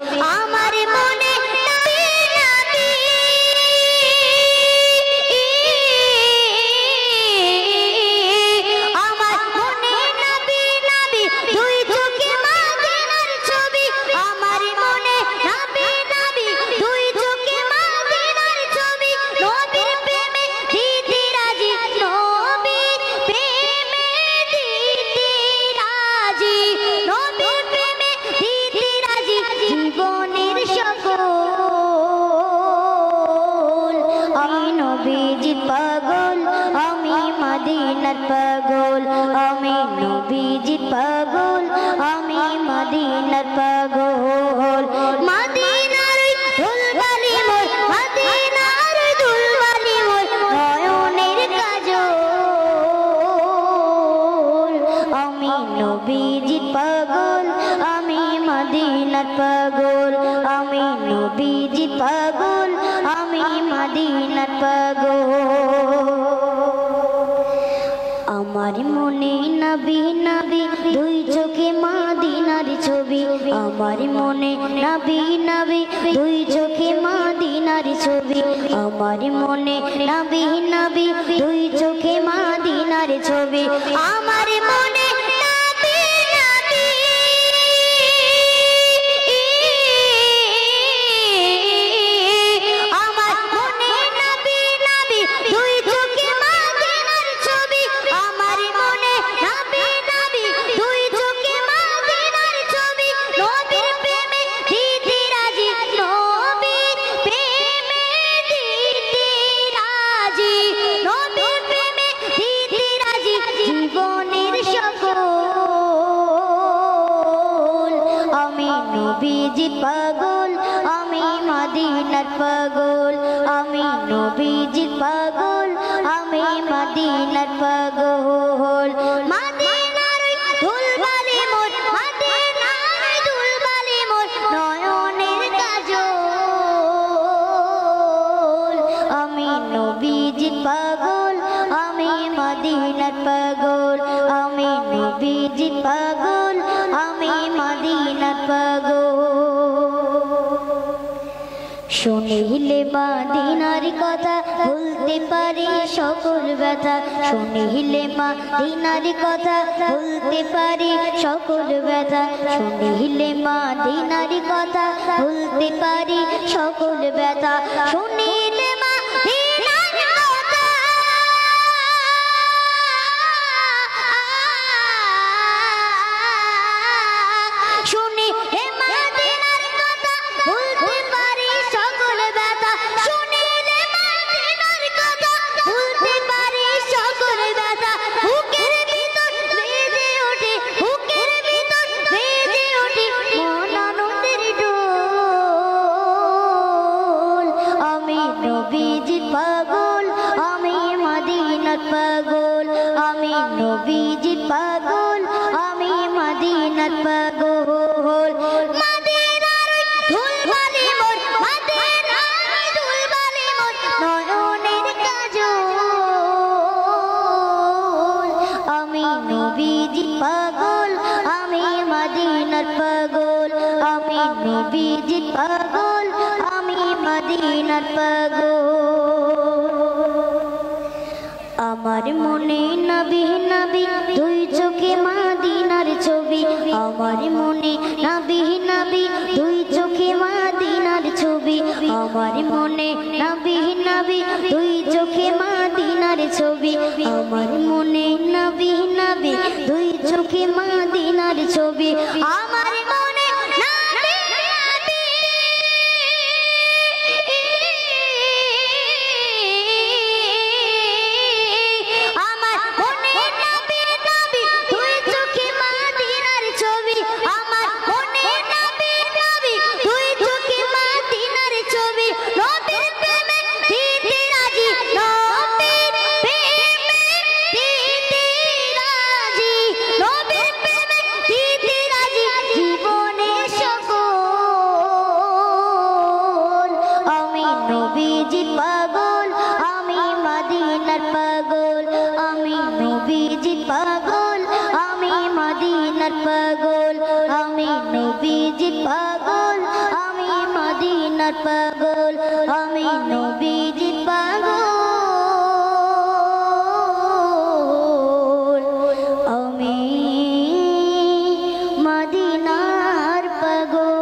আমার মনে নবী নবী আমার মনে নবী নবী দুই চোখে মদিনার ছবি আমার মনে নবী নবী দুই চোখে মদিনার ছবি নবীর প্রেমে দিতে রাজি নবীর প্রেমে দিতে রাজি নবীর প্রেমে দিতে রাজি জীবনের সকল আমি নবীজির পাগল আমি মদিনার পাগল আমি নবীজির পাগল আমি মদিনার পাগল মদিনার দুলবালি মোর মদিনার দুলবালি মোর নয়নের কাজল আমি নবীজির পাগল আমি মদিনার পাগল আমি নবীজির পাগল আমি মদিনার পাগল আমার মনে নবী নবী দুই চোখে মদিনার ছবি আমার মনে নবী নবী দুই চোখে মদিনার ছবি আমার মনে নবী নবী দুই চোখে মদিনার ছবি আমার মনে নবী নবী আমার মনে নবী নবী দুই চোখে মদিনার ছবি আমার মনে নবী নবী দুই চোখে মদিনার ছবি নবীর প্রেমে দিতে রাজি নবীর প্রেমে দিতে রাজি নবীর প্রেমে দিতে রাজি জীবনের সকল আমি নবীজির পাগল আমি মদিনার পাগল আমি নবীজির পাগল আমি মদিনার পাগল মদিনার দুলবালি মোর মদিনার দুলবালি মোর নয়নের কাজল আমি নবীজির পাগল আমি মদিনার পাগল আমি নবীজির পাগল আমি মদিনার পাগল শুনিলে মদিনার কথা ভুলতে পারি সকল ব্যথা শুনিলে মদিনার কথা ভুলতে পারি সকল ব্যথা শুনিলে মদিনার কথা ভুলতে পারি সকল ব্যথা শুনিলে মদিনার কথা শুনি হে মদিনার কথা ভুলতে পারি সকল ব্যথা শুনিলে মদিনার কথা ভুলতে পারি সকল ব্যথা বুকের ভিতর বেজে ওঠে বুকের ভিতর বেজে ওঠে মন আনন্দের ডোল আমি নবীজির পাগল আমি মদিনার পাগল আমি নবীজির পাগল আমি মদিনার পাগল মদিনার দুলবালি মোর মদিনার দুলবালি মোর নয়নের কাজল আমি নবীজির পাগল আমি মদিনার পাগল আমি নবীজির পাগল আমি মদিনার পাগল আমার মনে নবী নবী দুই চোখে মদিনার ছবি আমার মনে নবী নবী দুই চোখে মদিনার ছবি আমার মনে নবী নবী দুই চোখে মদিনার ছবি আমার মনে নবী নবী দুই চোখে মদিনার ছবি আমার মনে নবী নবী আমার মনে নবী নবী দুই চোখে মদিনার ছবি আমার মনে নবী নবী দুই চোখে মদিনার ছবি নবীর প্রেমে দিতে রাজি নবীর প্রেমে দিতে রাজি নবীর প্রেমে দিতে রাজি জীবনের সকল আমি নবীজির পাগল আমি মদিনার পাগল আমি নবীজির পাগল আমি মদিনার পাগল আমি নবীজির পাগল মদিনার পাগল আমি নবীজির পাগল আমি মদিনার পাগল